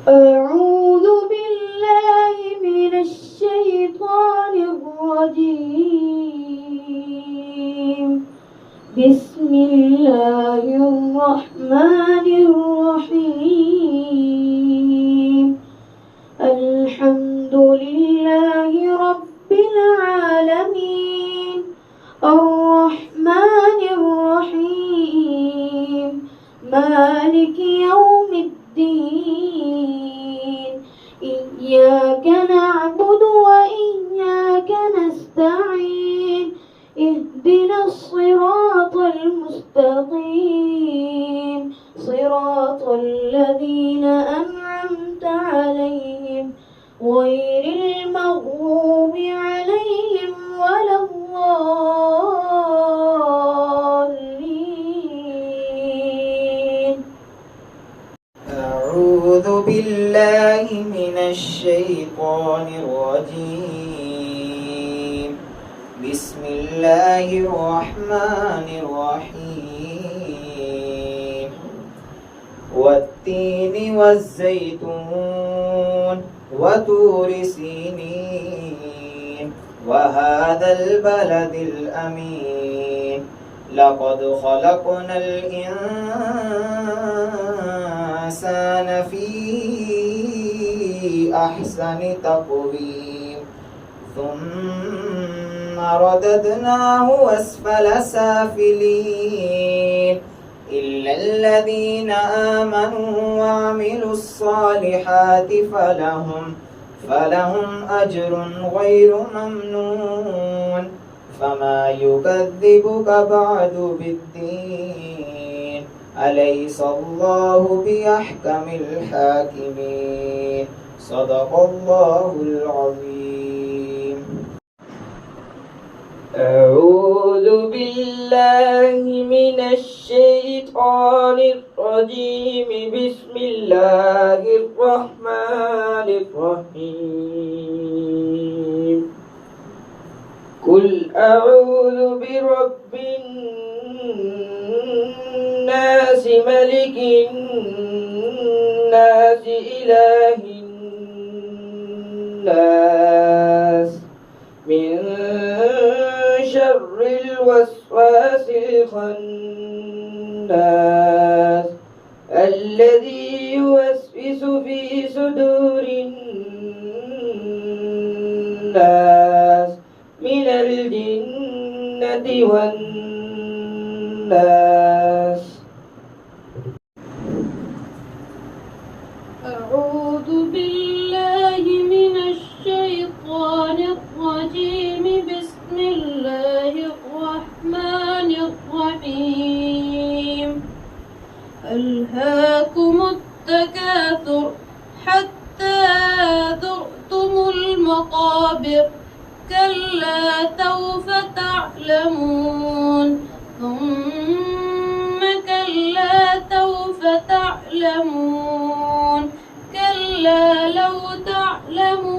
أعوذ بالله من الشيطان الرجيم. بسم الله الرحمن الرحيم. الحمد لله رب العالمين الرحمن الرحيم مالك يوم الدين. إياك نعبد وإياك نستعين. اهدنا الصراط المستقيم صراط الذين أنعمت عليهم غير المغضوب عليهم ولا الضالين. أعوذ بالله من الشيطان الرجيم. بسم الله الرحمن الرحيم. والتين والزيتون وطور سينين وهذا البلد الأمين. لقد خلقنا الإنسان في أحسن تقويم ثم رددناه أسفل سافلين إلا الذين آمنوا وعملوا الصالحات فلهم أجر غير ممنون. فما يكذبك بعد بالدين. أليس الله بأحكم الحاكمين. صدق الله العظيم. أعوذ بالله من الشيطان الرجيم. بسم الله الرحمن الرحيم. قل أعوذ برب الناس ملك الناس إله الناس من شر الوسواس الخناس الذي يوسوس في صدور الناس من الجنة والناس. أعوذ بالله من الشيطان الرجيم. بسم الله الرحمن الرحيم. ألهاكم التكاثر حتى زرتم المقابر. كلا سوف تعلمون ثم كلا سوف تعلمون. كلا لو تعلمون